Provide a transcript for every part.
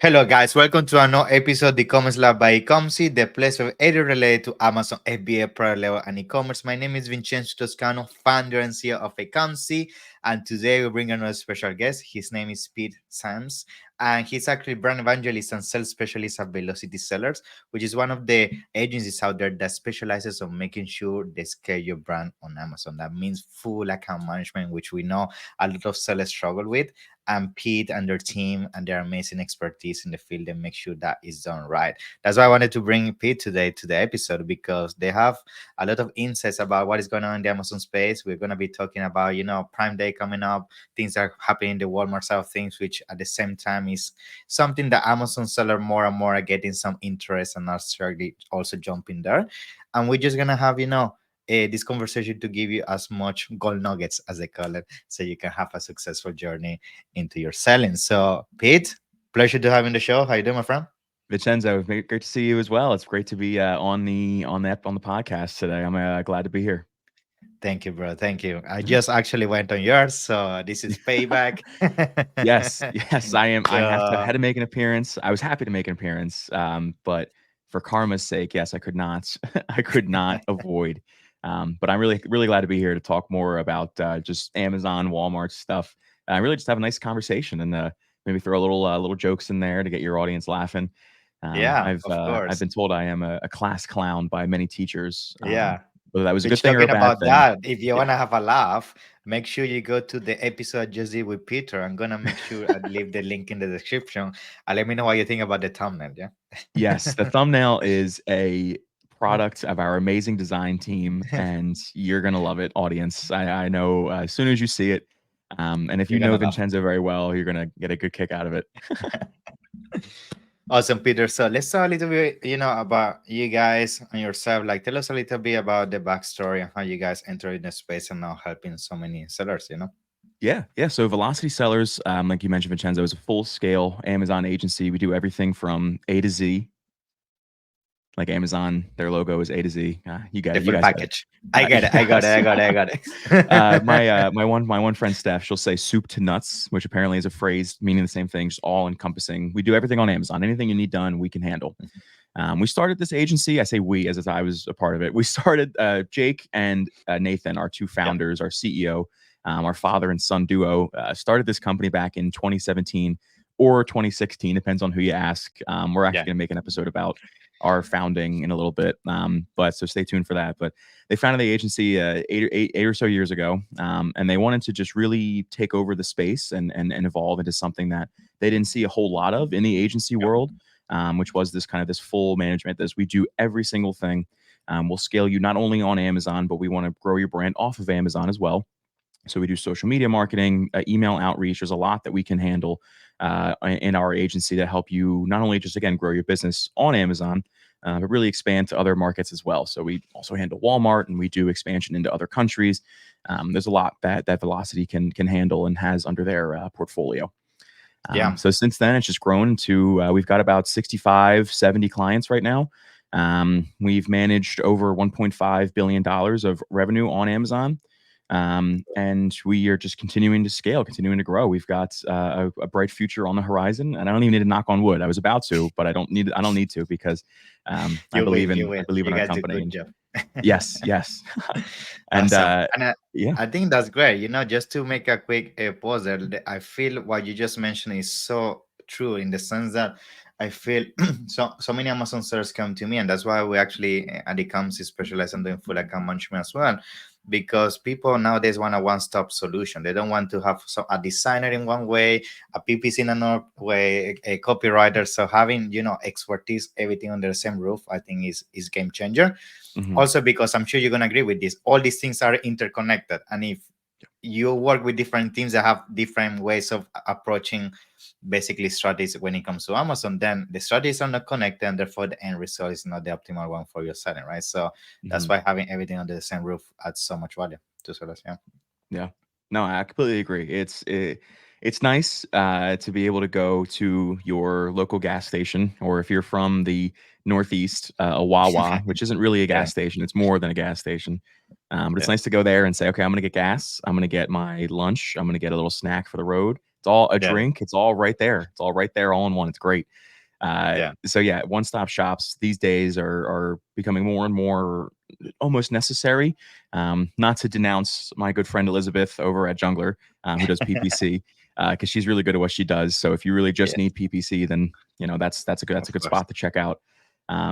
Hello, guys. Welcome to another episode of the e-commerce lab by Ecomcy, the place of everything related to Amazon FBA product level and e-commerce. My name is Vincenzo Toscano, founder and CEO of Ecomcy, and today we bring another special guest. His name is Pete Sams, and he's actually brand evangelist and sales specialist at Velocity Sellers, which is one of the agencies out there that specializes on making sure they scale your brand on Amazon. That means full account management, which we know a lot of sellers struggle with, and Pete and their team and their amazing expertise in the field and make sure that is done right. That's why I wanted to bring Pete today to the episode because they have a lot of insights about what is going on in the Amazon space. We're going to be talking about, Prime Day coming up, things that are happening in the Walmart side of things, which at the same time is something that Amazon seller more and more are getting some interest and are struggling also jumping there. And we're just going to have, this conversation to give you as much gold nuggets as they call it so you can have a successful journey into your selling. So, Pete, pleasure to have you in the show. How you doing, my friend? Vincenzo, great to see you as well. It's great to be on the podcast today. I'm glad to be here. Thank you, bro. Thank you. I just actually went on yours, so this is payback. Yes, yes, I am. I had so, to make an appearance. I was happy to make an appearance, but for karma's sake, yes, I could not. I could not avoid. But I'm really glad to be here to talk more about just Amazon, Walmart stuff. I really just have a nice conversation and maybe throw a little jokes in there to get your audience laughing. yeah, of I've course. been told I am a class clown by many teachers. Yeah. Whether that was a good Which thing or a talking bad about thing. that, if you Yeah. want to have a laugh, make sure you go to the episode I just did with Peter. I'm gonna make sure I leave the link in the description and let me know what you think about the thumbnail. Yeah. Yes, the thumbnail is a product of our amazing design team, and you're gonna love it, audience. I know as soon as you see it, and if you You're know gonna laugh. Vincenzo very well, you're gonna get a good kick out of it. Awesome, Peter. So let's talk a little bit, about you guys and yourself. Like, tell us a little bit about the backstory and how you guys entered in the space and now helping so many sellers. Yeah. So Velocity Sellers, like you mentioned, Vincenzo, is a full scale Amazon agency. We do everything from A to Z. Like Amazon, their logo is A to Z. You got The it. You full guys got it. package. I get it. I got it. Yes. I got it. I got My it. my one friend Steph, she'll say soup to nuts, which apparently is a phrase meaning the same thing, just all encompassing. We do everything on Amazon. Anything you need done, we can handle. We started this agency. I say we as if I was a part of it. We started Jake and Nathan, our two Yeah. founders, our CEO, our father and son duo, started this company back in 2017 or 2016, depends on who you ask. We're actually Yeah. going to make an episode about our founding in a little bit, but so stay tuned for that. But they founded the agency eight or so years ago, and they wanted to just really take over the space and evolve into something that they didn't see a whole lot of in the agency Yeah. world, which was this full management. This we do every single thing. We'll scale you not only on Amazon, but we want to grow your brand off of Amazon as well. So we do social media marketing, email outreach. There's a lot that we can handle in our agency to help you not only just again grow your business on Amazon, but really expand to other markets as well. So we also handle Walmart, and we do expansion into other countries. There's a lot that Velocity can handle and has under their portfolio. Yeah. So since then, it's just grown to we've got about 65, 70 clients right now. We've managed over $1.5 billion of revenue on Amazon. And we are just continuing to scale, continuing to grow. We've got a bright future on the horizon, and I don't even need to knock on wood. I was about to, but I don't need to because I You believe will. You in will. You our guys do company. good And job. yes, and Awesome. And yeah, I think that's great. Just to make a quick pause there, I feel what you just mentioned is so true in the sense that I feel so many Amazon sellers come to me, and that's why we actually at Ecomcy specialize in doing full account management as well. Because people nowadays want a one-stop solution. They don't want to have a designer in one way, a PPC in another way, a copywriter. So having expertise, everything under the same roof, I think is game changer. mhm, Also because I'm sure you're going to agree with this, all these things are interconnected, and if you work with different teams that have different ways of approaching basically strategies when it comes to Amazon, then the strategies are not connected, and therefore the end result is not the optimal one for your selling, right? So that's mhm. why having everything under the same roof adds so much value to sellers. Yeah. Yeah. No, I completely agree. It's nice to be able to go to your local gas station, or if you're from the Northeast, a Wawa, which isn't really a Yeah. gas station; it's more than a gas station. But it's Yeah. nice to go there and say, okay, I'm going to get gas. I'm going to get my lunch. I'm going to get a little snack for the road. It's all a Yeah. drink. It's all right there. It's all right there, all in one. It's great. Yeah. So yeah, one-stop shops these days are becoming more and more almost necessary. Not to denounce my good friend Elizabeth over at Jungler, who does PPC, because she's really good at what she does. So if you really just Yes. need PPC, then that's a Of good course. spot to check out.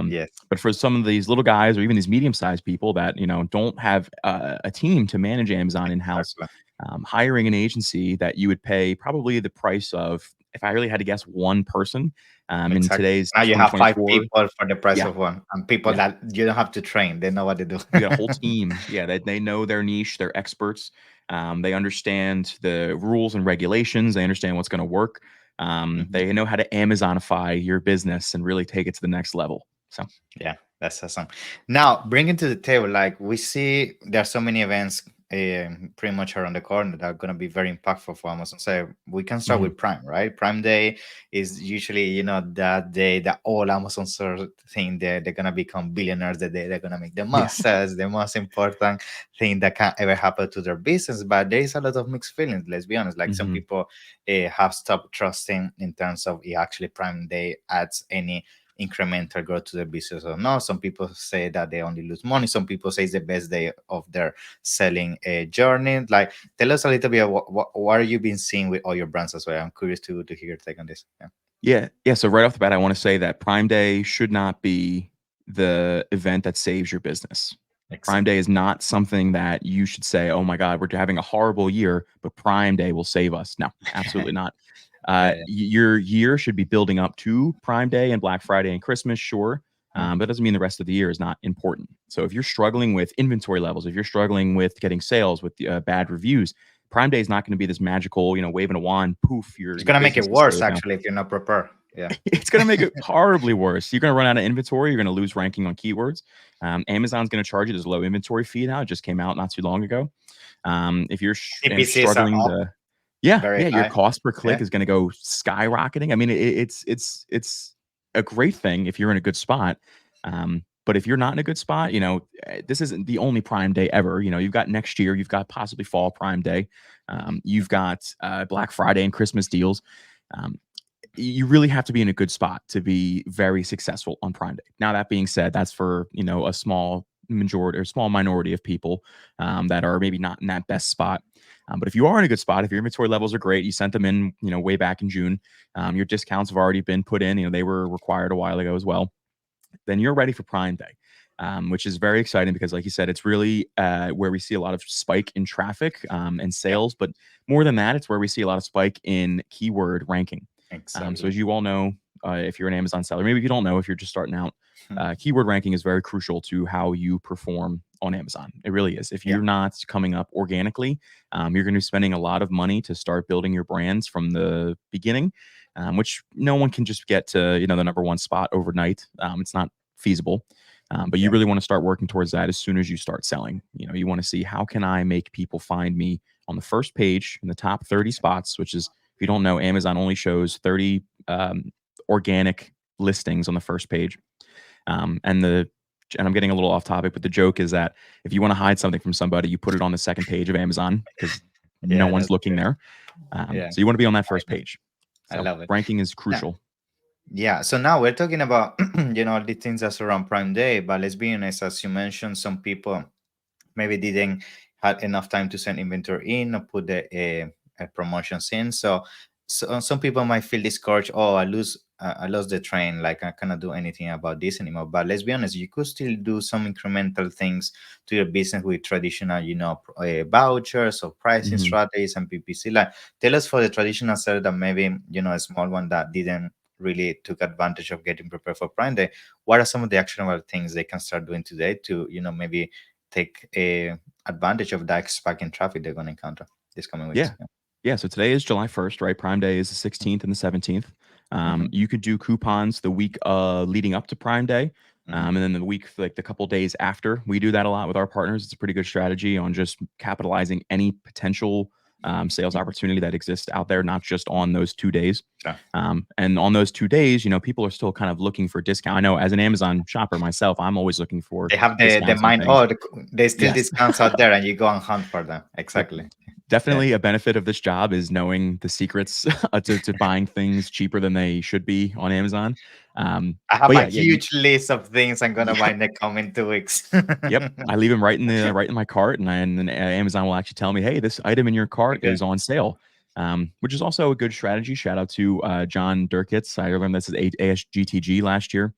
Yes. But for some of these little guys or even these medium-sized people that don't have a team to manage Amazon in-house, Exactly. hiring an agency that you would pay probably the price of, if I really had to guess, one person in Exactly. today's Now you have five 2024. people for the price Yeah, of one, and people yeah. that you don't have to train. They know what to do. You got a whole team. Yeah, they know their niche. They're experts. They understand the rules and regulations. They understand what's going to work. Mhm. They know how to Amazonify your business and really take it to the next level. So, Yeah, that's awesome. Now, bringing to the table, like we see, there are so many events pretty much around the corner that are going to be very impactful for Amazon. So we can start mhm. with Prime, right? Prime Day is usually, that day that all Amazon stores think they're going to become billionaires, the day they're going to make the Yeah. most sales, the most important thing that can ever happen to their business. But there is a lot of mixed feelings, let's be honest. Like some hmm people have stopped trusting in terms of actually Prime Day adds any incremental growth to the business or not. Some people say that they only lose money. Some people say it's the best day of their selling journey. Like, tell us a little bit of what are you been seeing with all your brands as well. I'm curious to hear your take on this. Yeah, Yeah. So right off the bat, I want to say that Prime Day should not be the event that saves your business. Prime Day exactly. is not something that you should say, "Oh my God, we're having a horrible year, but Prime Day will save us." No, absolutely not. Yeah, yeah. Your year should be building up to Prime Day and Black Friday and Christmas, sure, Mhm. but it doesn't mean the rest of the year is not important. So if you're struggling with inventory levels, if you're struggling with getting sales, with bad reviews, Prime Day is not going to be this magical, waving a wand, poof, It's your gonna make it business is worse saved. No, actually if you're not prepared. Yeah. it's going to make it horribly worse. You're going to run out of inventory. You're going to lose ranking on keywords. Amazon's going to charge you this low inventory fee now. It just came out not too long ago. If you're CPCs are struggling up to, yeah, very yeah, your high. cost per click Yeah. is going to go skyrocketing. I mean, it's a great thing if you're in a good spot. But if you're not in a good spot, this isn't the only Prime Day ever. You've got next year, you've got possibly fall Prime Day, you've got Black Friday and Christmas deals. Um, you really have to be in a good spot to be very successful on Prime Day. Now, that being said, that's for a small majority or small minority of people that are maybe not in that best spot. But if you are in a good spot, if your inventory levels are great, you sent them in, way back in June, your discounts have already been put in, they were required a while ago as well, then you're ready for Prime Day, which is very exciting because, like you said, it's really where we see a lot of spike in traffic and Yeah. sales. But more than that, it's where we see a lot of spike in keyword ranking. So, Exactly. as you all know, if you're an Amazon seller, maybe if you don't know, if you're just starting out, Hmm. keyword ranking is very crucial to how you perform on Amazon. It really is. If Yeah. you're not coming up organically, you're going to be spending a lot of money to start building your brands from the beginning, which no one can just get to the number one spot overnight. It's not feasible. But you Yeah. really want to start working towards that as soon as you start selling. You want to see, how can I make people find me on the first page in the top 30 spots, which is, if you don't know, Amazon only shows 30 organic listings on the first page. And I'm getting a little off topic, but the joke is that if you want to hide something from somebody, you put it on the second page of Amazon because no Yeah, one's that's looking true. there. Yeah, So you want to be on that I first know. page. I So love it. ranking is Now, crucial. yeah, so now we're talking about the things that's around Prime Day, but let's be honest, as you mentioned, some people maybe didn't had enough time to send inventory in or put the promotions in. So some people might feel discouraged. Oh, I lost the train. Like I cannot do anything about this anymore. But let's be honest, you could still do some incremental things to your business with traditional, vouchers or pricing Mhm. strategies and PPC. Like, tell us for the traditional seller that maybe a small one that didn't really took advantage of getting prepared for Prime Day. What are some of the actionable things they can start doing today to maybe take advantage of that spike in traffic they're going to encounter this coming weeks? Yeah. Yeah. Yeah, so today is July 1st, right? Prime Day is the 16th and the 17th. Hmm. You could do coupons the week leading up to Prime Day, Hmm. and then the week, like the couple days after. We do that a lot with our partners. It's a pretty good strategy on just capitalizing any potential sales Yeah. opportunity that exists out there, not just on those 2 days. Sure. And on those 2 days, people are still kind of looking for discount. I know, as an Amazon shopper myself, I'm always looking for They have the discounts on mind. things. Oh, there's still Yes. discounts out there, and you go and hunt for them. Exactly. Yeah. definitely a benefit of this job is knowing the secrets to buying things cheaper than they should be on Amazon. I have But a yeah, you huge list of things I'm gonna buy yeah, in the coming 2 weeks. yep. I leave them right in my cart, and then Amazon will actually tell me, "Hey, this item in your cart Okay. is on sale," which is also a good strategy. Shout out to John Durkitz. I learned this at ASGTG last year.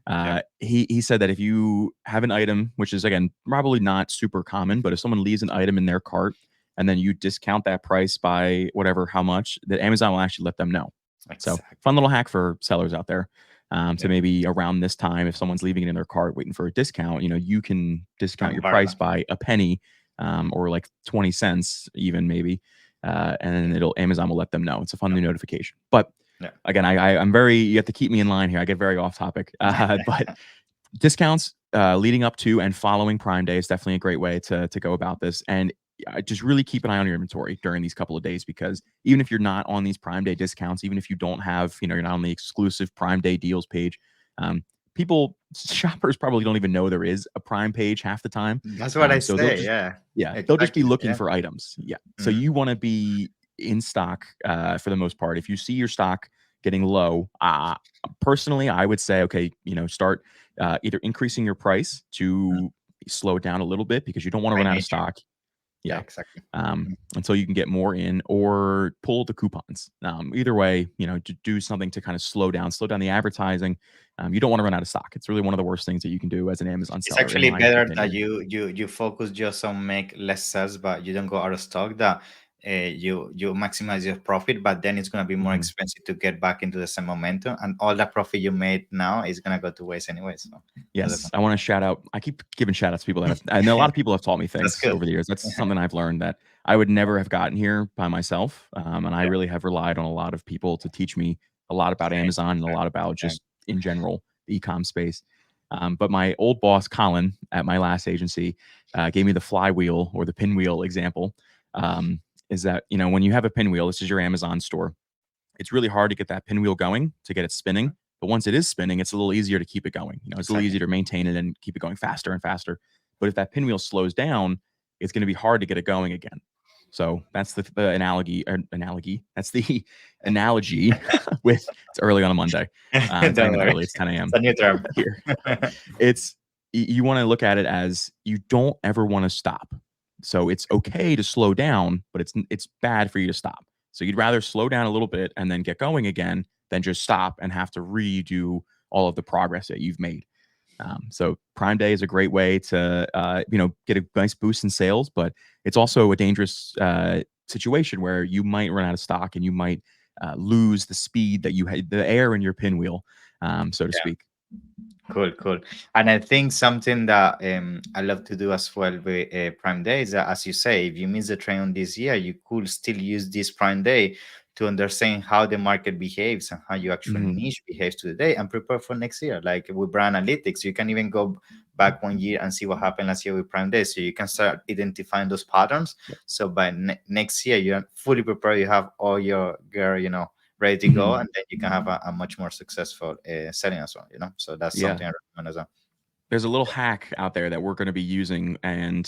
Yeah. He said that if you have an item, which is again probably not super common, but if someone leaves an item in their cart and then you discount that price by whatever how much, that Amazon will actually let them know. So fun Exactly. little hack for sellers out there. Yeah. To maybe around this time, if someone's leaving it in their cart waiting for a discount, you can discount your price Umbrella. by a penny, or like 20 cents, even maybe. And then Amazon will let them know. It's a fun Yeah. new notification. But Yeah. again, I'm very, you have to keep me in line here. I get very off topic. But discounts leading up to and following Prime Day is definitely a great way to go about this. And just really keep an eye on your inventory during these couple of days, because even if you're not on these Prime Day discounts, even if you don't have, you're not on the exclusive Prime Day deals page, um, shoppers probably don't even know there is a Prime page half the time. That's what I So they'll say. just, Yeah. yeah, they'll just be Exactly. looking Yeah. for items. Yeah. So Mhm. you want to be in stock for the most part. If you see your stock getting low, personally, I would say, okay, start either increasing your price Mhm. to slow it down a little bit because you don't want to By run out of nature. stock. Yeah. Yeah. Exactly. Mhm. Until you can get more in, or pull the coupons. Either way, to do something to kind of slow down the advertising. You don't want to run out of stock. It's really one of the worst things that you can do as an Amazon It's seller, in actually my better that opinion. you focus just on make less sales, but you don't go out of stock. That you maximize your profit, but then it's gonna be more Mhm. expensive to get back into the same momentum, and all that profit you made now is gonna go to waste anyway. So that's the Yes, I want to point. shout out. I keep giving shout outs to people that have, and a lot of people have taught me That's things good. over the years. That's something I've learned that I would never have gotten here by myself. And I Yeah, really have relied on a lot of people to teach me a lot about same, Amazon and a same, lot about same. just in general the ecom space. But my old boss, Colin, at my last agency, gave me the flywheel or the pinwheel example. Is that, when you have a pinwheel, this is your Amazon store, it's really hard to get that pinwheel going, to get it spinning. Mhm. But once it is spinning, it's a little easier to keep it going. It's a little Exactly. easier to maintain it and keep it going faster and faster. But if that pinwheel slows down, it's going to be hard to get it going again. So that's the analogy. That's the analogy with, it's early on a Monday. It's not Don't even worry, early. It's 10 it's a.m. a new term. here. It's you want to look at it as you don't ever want to stop. So it's okay to slow down, but it's bad for you to stop. So you'd rather slow down a little bit and then get going again than just stop and have to redo all of the progress that you've made. So Prime Day is a great way to get a nice boost in sales, but it's also a dangerous situation where you might run out of stock and you might lose the speed that you had, the air in your pinwheel, so to speak. Cool, cool. And I think something that I love to do as well with Prime Day is that, as you say, if you miss the train on this year, you could still use this Prime Day to understand how the market behaves and how your actual Mhm. niche behaves today and prepare for next year. Like with brand analytics, you can even go back 1 year and see what happened last year with Prime Day. So you can start identifying those patterns. Yep. So by next year, you're fully prepared. You have all your gear, ready to go, Mhm. and then you can have a much more successful selling as well. So that's Yeah. something I recommend as well. There's a little hack out there that we're going to be using, and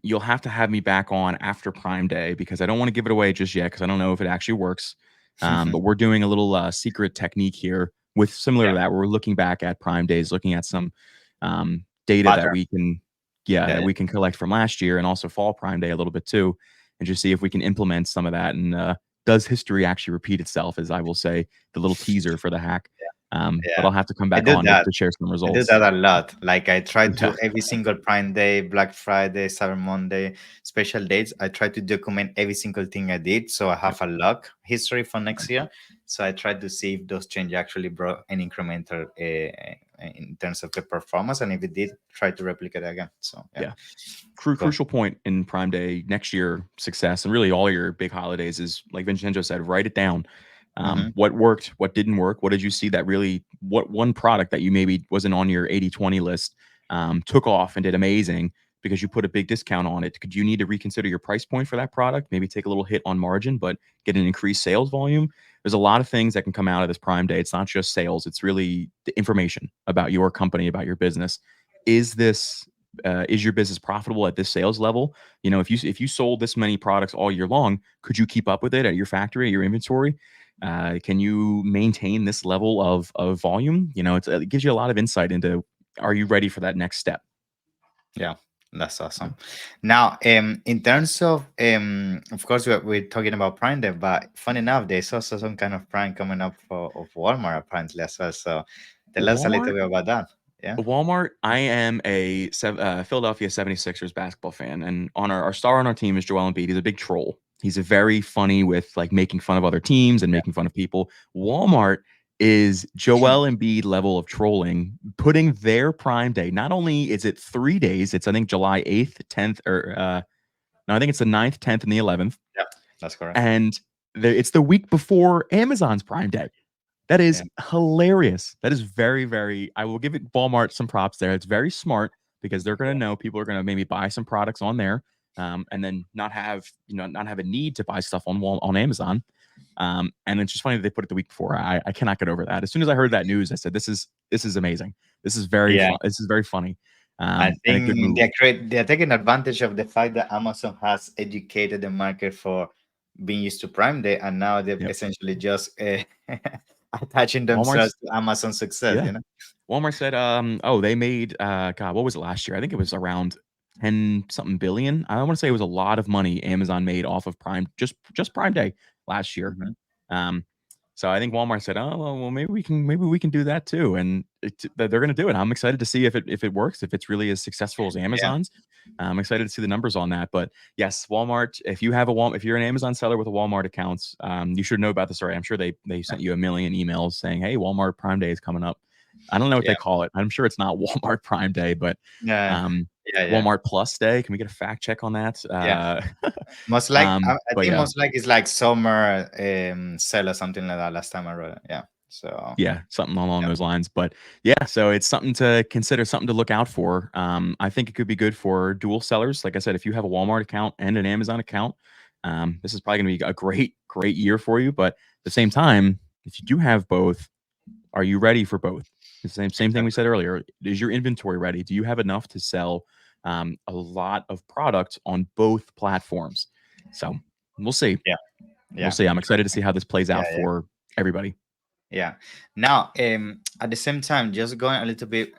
you'll have to have me back on after Prime Day because I don't want to give it away just yet because I don't know if it actually works. But we're doing a little secret technique here with similar to Yeah, that. Where we're looking back at Prime Days, looking at some data that pattern. we can, yeah, Yeah, that yeah. we can collect from last year and also Fall Prime Day a little bit too, and just see if we can implement some of that. And does history actually repeat itself? As I will say, the little teaser for the hack. But Yeah, I'll have to come I back do on that. to share some I do results. that a lot. Like I try Yeah. to every single Prime Day, Black Friday, Cyber Monday, special dates. I try to document every single thing I did, so I Yep. have a log history for next year. So I try to see if those changes actually brought an incremental in terms of the performance, and if it did, try to replicate it again. So yeah, Yeah. cool. Crucial point in Prime Day next year success and really all your big holidays is like Vincenzo said, write it down. Hmm. What worked, what didn't work, what did you see that really, what one product that you maybe wasn't on your 80/20 list took off and did amazing because you put a big discount on it. Could you need to reconsider your price point for that product? Maybe take a little hit on margin, but get an increased sales volume. There's a lot of things that can come out of this Prime Day. It's not just sales, it's really the information about your company, about your business. Is this is your business profitable at this sales level? You know, if you sold this many products all year long, could you keep up with it at your factory, at your inventory? Can you maintain this level of volume? You know, it gives you a lot of insight into, are you ready for that next step? Yeah, that's awesome. Now, in terms of course, we're talking about Prime Day, but fun enough, there's also some kind of Prime coming up for of Walmart apparently as well. So, tell us a little Walmart bit about that. Yeah. Walmart, I am a Philadelphia 76ers basketball fan, and on our star on our team is Joel Embiid. He's a big troll. He's a very funny with like making fun of other teams and making fun of people. Walmart is Yeah. Joel Embiid level of trolling, putting their Prime Day. Not only is it 3 days, it's I think July 8th, 10th, or no, I think it's the 9th, 10th, and the 11th, Yeah, that's correct. and it's the week before Amazon's Prime Day. That is Yeah. hilarious. That is very, very. I will give it Walmart some props there. It's very smart because they're going to know people are going to maybe buy some products on there, and then not have not have a need to buy stuff on Amazon. And it's just funny that they put it the week before. I cannot get over that. As soon as I heard that news, I said, this is amazing. This is very Yeah. fun. This is very funny, I and a good think move. they're taking advantage of the fact that Amazon has educated the market for being used to Prime Day, and now they're Yep. essentially just attaching Walmart's themselves to Amazon success. Yeah. Walmart said, oh, they made, God, what was it last year? I think it was around 10 something billion. I want to say it was a lot of money Amazon made off of Prime, just Prime Day last year. Mhm. Um, so I think Walmart said, oh, well, maybe we can do that too. And they're going to do it. I'm excited to see if it works, if it's really as successful as Yeah, Amazon's. I'm excited to see the numbers on that. But yes, Walmart, if you have a Walmart, if you're an Amazon seller with a Walmart account, you should know about this already. I'm sure they sent you a million emails saying, hey, Walmart Prime Day is coming up. I don't know what yeah, they call it. I'm sure it's not Walmart Prime Day, but yeah, um, yeah, yeah. Walmart Plus Day. Can we get a fact check on that? Yeah. Most like I But think yeah, most like it's like summer sale or something like that last time I read it. Yeah. So yeah, something along yeah, those lines. But yeah, so it's something to consider, something to look out for. I think it could be good for dual sellers. Like I said, if you have a Walmart account and an Amazon account, this is probably going to be a great year for you. But at the same time, if you do have both, are you ready for both? The same thing we exactly. said earlier. Is your inventory ready? Do you have enough to sell a lot of product on both platforms? So we'll see. Yeah, We'll yeah, see. I'm excited to see interesting. how this plays Yeah, out yeah. for everybody. Yeah. Now, at the same time, just going a little bit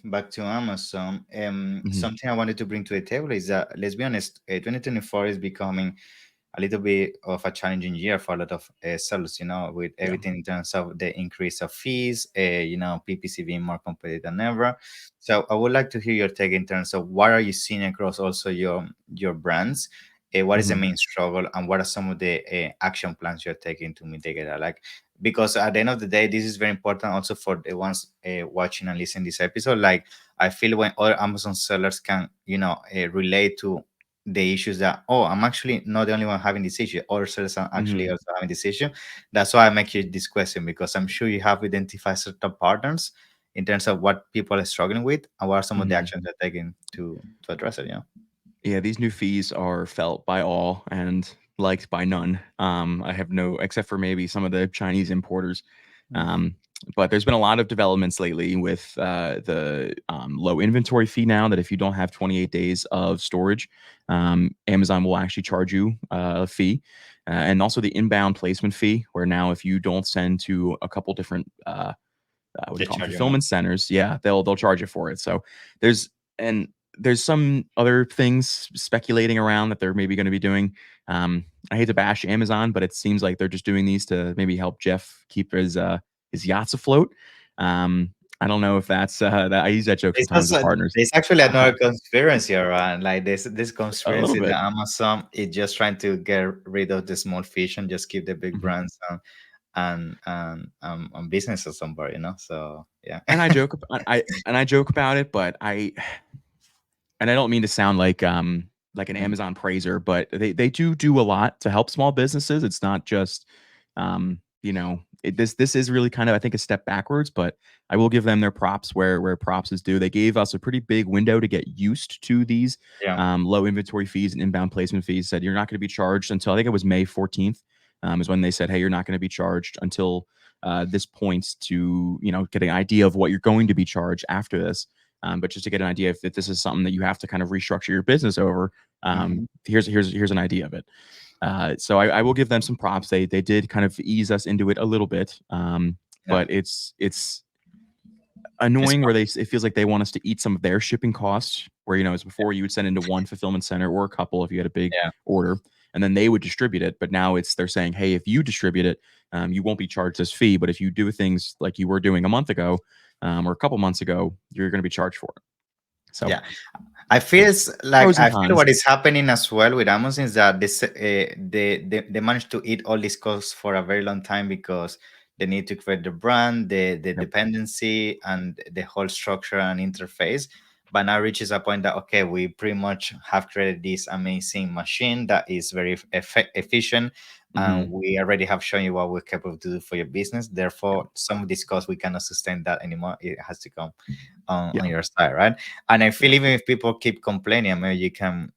back to Amazon, Mhm. something I wanted to bring to the table is that, let's be honest, 2024 is becoming a little bit of a challenging year for a lot of sellers, with Yeah. everything in terms of the increase of fees, PPC being more competitive than ever. So I would like to hear your take in terms of what are you seeing across also your brands. What is the Mhm. main struggle, and what are some of the action plans you're taking to mitigate that? Like, because at the end of the day, this is very important also for the ones watching and listening this episode. Like, I feel when other Amazon sellers can, relate to the issues that, oh, I'm actually not the only one having this issue, other sellers are actually Mhm. also having this issue. That's why I make you this question, because I'm sure you have identified certain patterns in terms of what people are struggling with, and what are some of the Mhm. actions they're taking to address it. Yeah, these new fees are felt by all and liked by none. I have no, except for maybe some of the Chinese importers. Mm. Um, but there's been a lot of developments lately with the low inventory fee now that if you don't have 28 days of storage, Amazon will actually charge you a fee. And also the inbound placement fee, where now if you don't send to a couple different what do you They call them, charge you more. fulfillment centers, yeah, they'll charge you for it. So there's and there's some other things speculating around that they're maybe going to be doing. I hate to bash Amazon, but it seems like they're just doing these to maybe help Jeff keep his yachts afloat. I don't know if that's that I use that joke There's sometimes with also partners. there's actually another conspiracy around, like this A little conspiracy bit. that Amazon is just trying to get rid of the small fish and just keep the big Mhm. brands and businesses on board, So yeah. And I joke about it, but I don't mean to sound like an Mm, Amazon praiser, but they do a lot to help small businesses. It's not just this is really kind of, I think, a step backwards, but I will give them their props where props is due. They gave us a pretty big window to get used to these yeah, low inventory fees and inbound placement fees. Said you're not going to be charged until I think it was May 14th, is when they said, hey, you're not going to be charged until this point to get an idea of what you're going to be charged after this. But just to get an idea if this is something that you have to kind of restructure your business over, Hmm. here's an idea of it. So I will give them some props. They did kind of ease us into it a little bit, Yeah. but it's It's annoying where it feels like they want us to eat some of their shipping costs. Where as before you would send into one fulfillment center or a couple if you had a big yeah. order, and then they would distribute it. But now they're saying, hey, if you distribute it, you won't be charged this fee. But if you do things like you were doing a month ago or a couple months ago, you're going to be charged for it. So Yeah. I feel there's it's like pros and I feel cons. what is happening as well with Amazon is that they managed to eat all these costs for a very long time because they need to create the brand, the Yep. dependency, and the whole structure and interface. But now reaches a point that okay, we pretty much have created this amazing machine that is very efficient, and Hmm. we already have shown you what we're capable to do for your business. Yeah. Therefore, some of these costs we cannot sustain that anymore. It has to come Yeah. on your side, right? And I feel Yeah. even if people keep complaining, I mean, you can,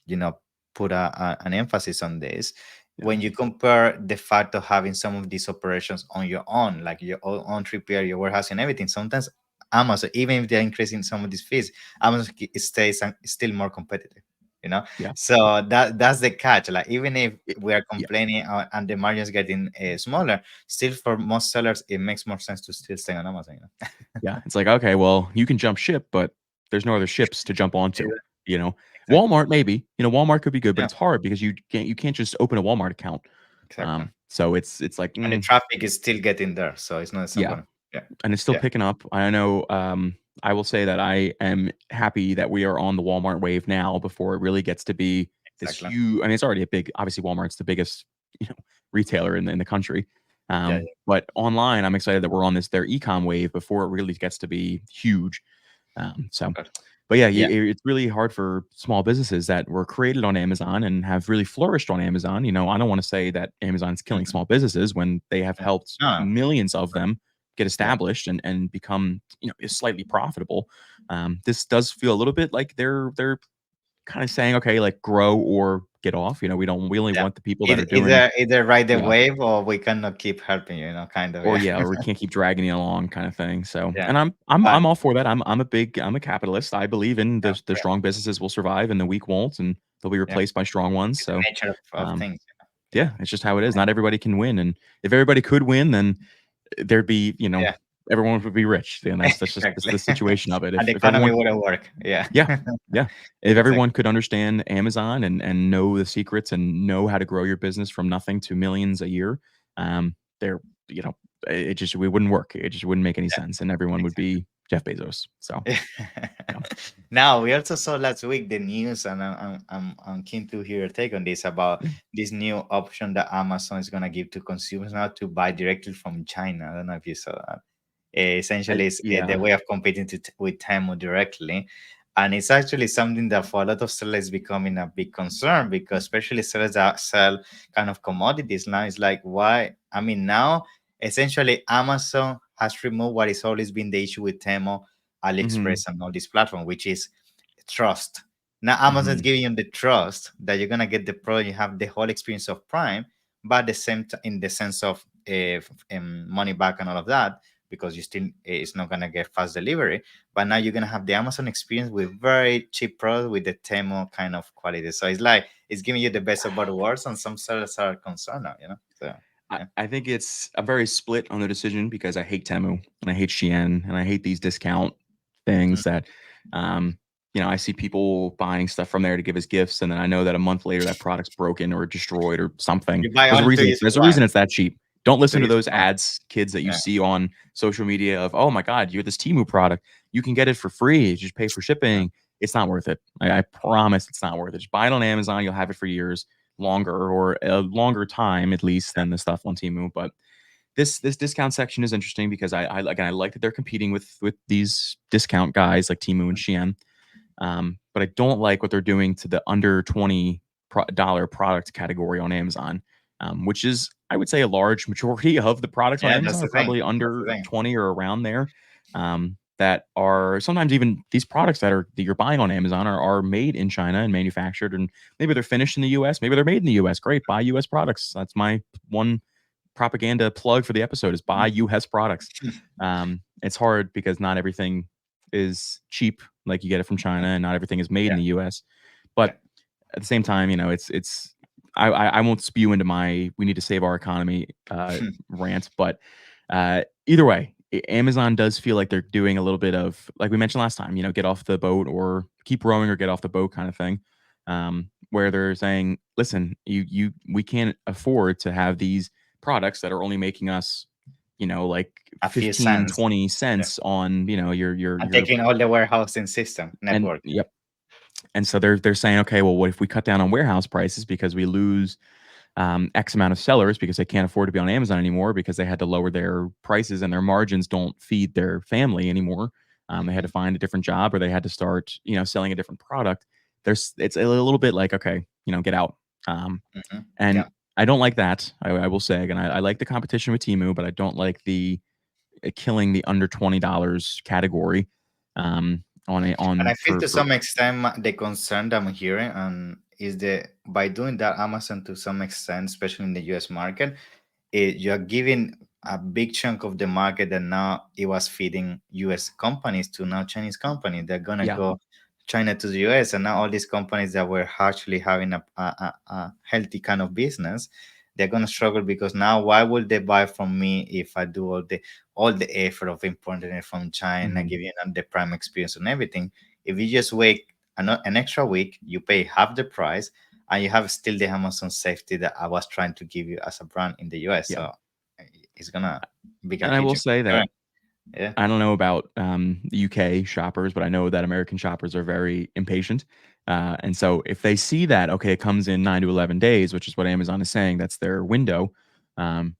you know, put an emphasis on this. Yeah. When you compare the fact of having some of these operations on your own, like your own 3PL, your warehouse, and everything, sometimes Amazon, even if they're increasing some of these fees, Amazon stays still more competitive. You know, Yeah. so that's the catch. Like even if we are Yeah. complaining and the margins getting smaller, still for most sellers, it makes more sense to still stay on Amazon. You Yeah, it's like, okay, well, you can jump ship, but there's no other ships to jump onto, know? you know? Exactly. Walmart, maybe. Walmart could be good, but Yeah, it's hard because you can't just open a Walmart account. exactly. So it's like, And the traffic is still getting there, so it's not yeah, gonna. Yeah, and it's still yeah, picking up. I know, I will say that I am happy that we are on the Walmart wave now before it really gets to be this exactly. huge. I mean, it's already a big. Obviously, Walmart's the biggest, retailer in the country. Yeah, But online, I'm excited that we're on their ecom wave before it really gets to be huge. So, yeah, but yeah, yeah. it's really hard for small businesses that were created on Amazon and have really flourished on Amazon. I don't want to say that Amazon's killing Mhm. small businesses when they have Yeah. helped No, millions of them get yeah, established and become slightly profitable. This does feel a little bit like they're kind of saying, okay, like grow or get off. We only yeah. want the people that Either are doing either ride the yeah wave or we cannot keep helping you. You know, kind of. or Yeah, yeah, or we can't keep dragging it along kind of thing. So, yeah. and I'm But all for that. I'm a capitalist. I believe in yeah, the strong businesses will survive and the weak won't, and they'll be yeah, replaced by strong ones. it's the So, nature of um, things. yeah, it's just how it is. Not everybody can win, and if everybody could win, then there'd be Yeah, everyone would be rich. And that's just that's exactly. the situation of it. And the If economy everyone wouldn't work. Yeah, yeah, yeah. If everyone exactly. could understand Amazon and know the secrets and know how to grow your business from nothing to millions a year, there, you know, it just we wouldn't work. It just wouldn't make any Yeah, sense, and everyone would exactly. be Jeff Bezos. So, yeah. Now we also saw last week the news, and I'm keen to hear your take on this about Yeah. this new option that Amazon is gonna give to consumers now to buy directly from China. I don't know if you saw that. Essentially, it's the Yeah. way of competing with Temu directly, and it's actually something that for a lot of sellers is becoming a big concern because especially sellers that sell kind of commodities now, it's like why? I mean, now essentially Amazon has removed what has always been the issue with Temu, Mhm. AliExpress, and all this platform, which is trust. Now Amazon is Mhm. giving you the trust that you're gonna get the product, you have the whole experience of Prime, but the in the sense of money back and all of that, because you still it's not gonna get fast delivery. But now you're gonna have the Amazon experience with very cheap product with the Temo kind of quality. So it's like it's giving you the best of both worlds, and some sellers are concerned now. So yeah. I think I'm very split on the decision because I hate Temu and I hate Shein and I hate these discount things Mhm. that, um, I see people buying stuff from there to give as gifts, and then I know that a month later that product's broken or destroyed or something. You buy only to use There's it a reason once. it's that cheap. Don't To listen to use those it once. ads, kids that you Yeah. see on social media of, oh my God, you're this Temu product. You can get it for free. You just pay for Yeah. shipping. It's not worth it. I promise it's not worth it. Just buy it on Amazon. You'll have it for years longer or a longer time at least than the stuff on Temu. But this discount section is interesting because I like that they're competing with these discount guys like Temu and Shein. But I don't like what they're doing to the under $20 product category on Amazon, which is I would say a large majority of the products on Yeah, that's Amazon the are thing. probably That's the under thing. 20 or around there. That are sometimes even these products that you're buying on Amazon are made in China and manufactured, and maybe they're finished in the U.S. Maybe they're made in the U.S. Great, buy U.S. products. That's my one propaganda plug for the episode is buy Mhm. US products. It's hard because not everything. is cheap, like you get it from China, and not everything is made in Yeah, the US. yeah. But at the same time, it's I won't spew into my "we need to save our economy" rant, but either way, Amazon does feel like they're doing a little bit of, like we mentioned last time, get off the boat or keep rowing or get off the boat kind of thing. Where they're saying, listen, we can't afford to have these products that are only making us, like A few 15, cents. 20 Yeah. cents on, And your taking all the warehousing system and network. yep. And so they're saying, okay, well, what if we cut down on warehouse prices because we lose X amount of sellers because they can't afford to be on Amazon anymore because they had to lower their prices and their margins don't feed their family anymore. They had to Mhm, find a different job or they had to start, selling a different product. It's a little bit like, okay, get out. mhm. And Yeah, I don't like that. I will say, and I like the competition with Timu, but I don't like the killing the under $20 category on a and I on feel to for some extent the concern that I'm hearing and is that by doing that, Amazon to some extent, especially in the US market, you're giving a big chunk of the market that now it was feeding US companies to now Chinese companies. They're gonna yeah, go China to the US, and now all these companies that were actually having a healthy kind of business, they're gonna struggle because now why would they buy from me if I do all the effort of importing it from China, mhm, giving them the prime experience and everything? If you just wait an extra week, you pay half the price and you have still the Amazon safety that I was trying to give you as a brand in the US. yeah. So it's gonna be a And I huge will say that concern. Yeah, I don't know about the UK shoppers, but I know that American shoppers are very impatient. And so if they see that, okay, it comes in 9 to 11 days, which is what Amazon is saying, that's their window. Um,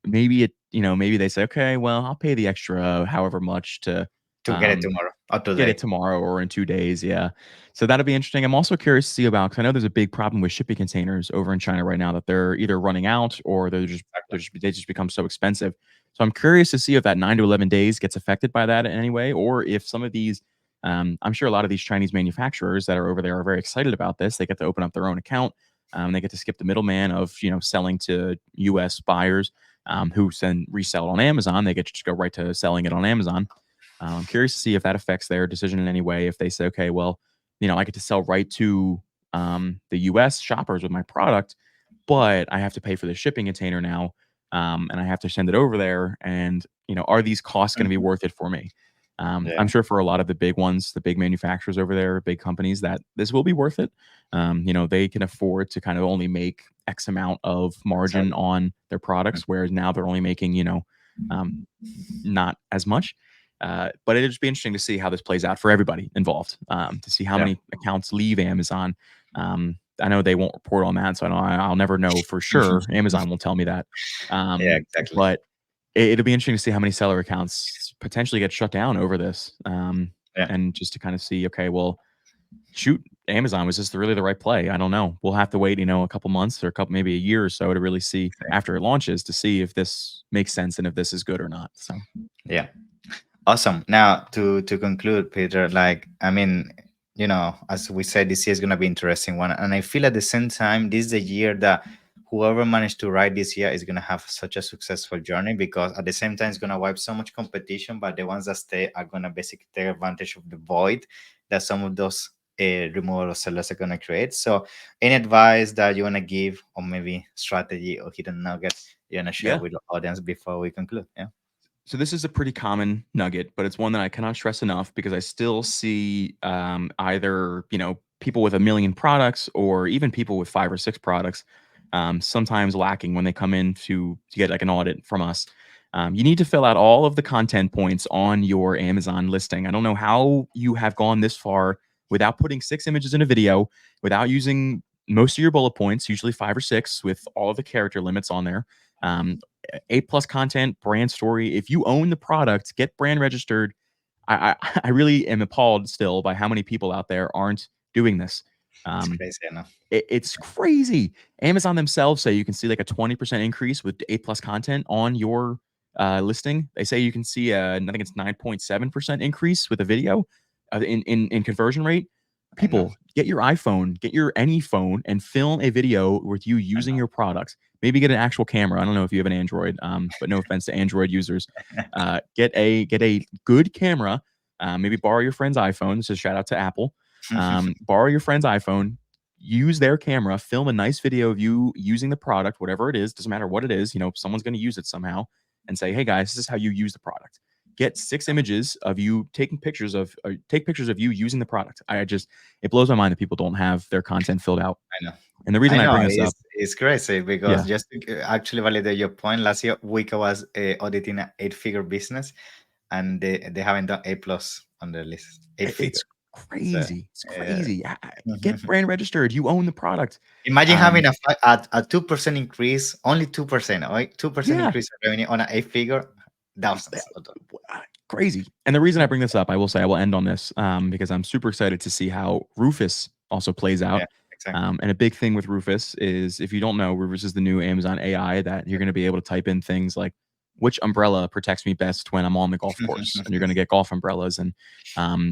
maybe they say, okay, well, I'll pay the extra however much to to get it um, tomorrow or get it today. tomorrow or in 2 days. Yeah. So that'll be interesting. I'm also curious to see about, because I know there's a big problem with shipping containers over in China right now that they're either running out or Exactly. they just become so expensive. So I'm curious to see if that 9 to 11 days gets affected by that in any way, or if some of these, I'm sure a lot of these Chinese manufacturers that are over there are very excited about this. They get to open up their own account. They get to skip the middleman of selling to U.S. buyers who then resell on Amazon. They get to just go right to selling it on Amazon. I'm curious to see if that affects their decision in any way. If they say, okay, well, I get to sell right to the US shoppers with my product, but I have to pay for the shipping container now. And I have to send it over there. And, are these costs going to be Mhm. worth it for me? Yeah, I'm sure for a lot of the big ones, the big manufacturers over there, big companies, that this will be worth it. They can afford to kind of only make X amount of margin exactly. on their Mm. products, whereas now they're only making, um, not as much. But it'd just be interesting to see how this plays out for everybody involved, to see how Yeah. many accounts leave Amazon. I know they won't report on that, so I'll never know for sure. Amazon will tell me that. Yeah, exactly. But it'll be interesting to see how many seller accounts potentially get shut down over this. Yeah, And just to kind of see, okay, well, shoot, Amazon, was this really the right play? I don't know. We'll have to wait, a couple months or maybe a year or so to really see after it launches to see if this makes sense and if this is good or not. So. yeah. Awesome. Now to conclude, Peter, like I mean, as we said, this year is gonna be interesting one, and I feel at the same time this is the year that whoever managed to ride this year is gonna have such a successful journey because at the same time it's gonna wipe so much competition, but the ones that stay are gonna basically take advantage of the void that some of those removal sellers are gonna create. So, any advice that you wanna give, or maybe strategy or hidden nuggets you wanna share Yeah. with the audience before we conclude? Yeah. So this is a pretty common nugget, but it's one that I cannot stress enough because I still see either people with a million products or even people with 5 or 6 products sometimes lacking when they come in to get like an audit from us. You need to fill out all of the content points on your Amazon listing. I don't know how you have gone this far without putting 6 images in a video, without using most of your bullet points, usually 5 or 6, with all of the character limits on there. A+ content, brand story. If you own the product, get brand registered. I really am appalled still by how many people out there aren't doing this. It's Um, crazy, I know. it's crazy. Amazon themselves say you can see like a 20% increase with A+ content on your listing. They say you can see I think it's 9.7% increase with a video in conversion rate. I know. People, get your iPhone, get your any phone, and film a video with you I using know. your products. Maybe get an actual camera. I don't know if you have an Android, but no offense to Android users. Get a good camera. maybe borrow your friend's iPhone. So shout out to Apple. Borrow your friend's iPhone, use their camera, film a nice video of you using the product, whatever it is, doesn't matter what it is, someone's going to use it somehow, and say, hey guys, this is how you use the product. Get 6 images of you taking pictures of, or take pictures of you using the product. It blows my mind that people don't have their content filled out. I know. And the reason I I know bring this up, it's crazy because yeah, just to actually validate your point, last year week I was auditing an 8-figure business, and they haven't done A plus on their list. 8 figure. it's So crazy. It's uh, crazy. Get brand registered. You own the product. imagine having Um, a 2% increase, only 2%, right? 2% yeah, increase in revenue on an 8 figure, yeah, thousands of dollars. crazy. And the reason I bring this up, I will say, I will end on this, because I'm super excited to see how Rufus also plays Yeah, out. exactly. And a big thing with Rufus is, if you don't know, Rufus is the new Amazon AI that you're going to be able to type in things like, which umbrella protects me best when I'm on the golf course? And you're going to get golf umbrellas. And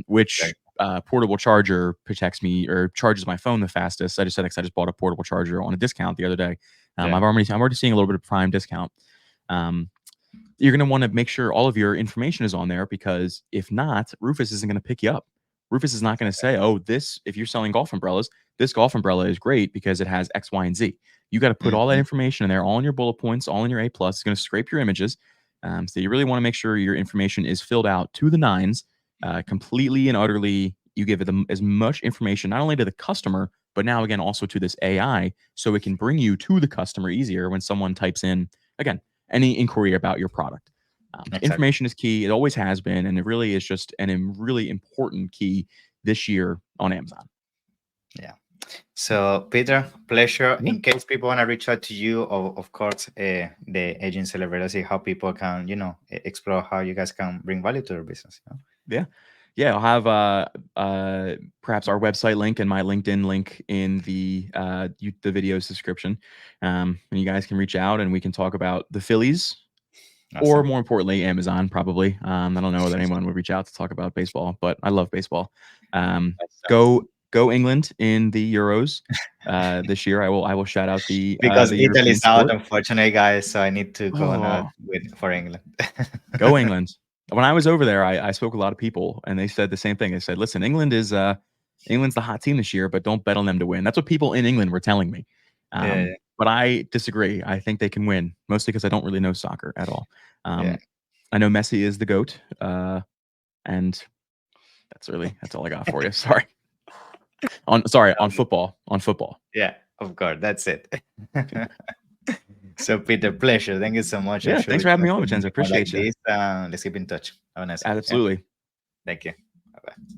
which Exactly. portable charger protects me or charges my phone the fastest? I just said, because I just bought a portable charger on a discount the other day. Yeah, I'm already seeing a little bit of prime discount. Um, you're going to want to make sure all of your information is on there, because if not, Rufus isn't going to pick you up. Rufus is not going to say, oh, if you're selling golf umbrellas, this golf umbrella is great because it has X, Y, and Z. You got to put all that mhm, information in there, all in your bullet points, all in your A plus. It's going to scrape your images. So you really want to make sure your information is filled out to the nines, completely and utterly. You give them as much information, not only to the customer, but now again also to this AI, so it can bring you to the customer easier when someone types in, again, any inquiry about your product. exactly. Information is key. It always has been, and it really is just really important key this year on Amazon. Yeah. So, Peter, pleasure. Yeah, In case people want to reach out to you, of course, the agent celebrity, how people can, explore how you guys can bring value to their business. yeah, yeah. I'll have perhaps our website link and my LinkedIn link in the video's description, and you guys can reach out and we can talk about the Phillies, or Awesome. more importantly, Amazon. Probably. I don't know that anyone would reach out to talk about baseball, but I love baseball. Um, That sounds. go England in the Euros this year. I will shout out Because the European Italy's out, sport. unfortunately, guys. So I need to go on Oh, with for England. go England! When I was over there, I spoke with a lot of people, and they said the same thing. They said, "Listen, England's the hot team this year, but don't bet on them to win." That's what people in England were telling me. Yeah, But I disagree. I think they can win, mostly because I don't really know soccer at all. yeah. Um, I know Messi is the goat, and that's all I got for you. Sorry. On football. On football. Yeah, of course. That's it. So, Peter, pleasure. Thank you so much. I'm Yeah, sure thanks we're for having going me to on, do Vincenzo. more like Appreciate you. this. Let's keep in touch. Have a nice one. Yeah. Absolutely. Thank you. Bye bye.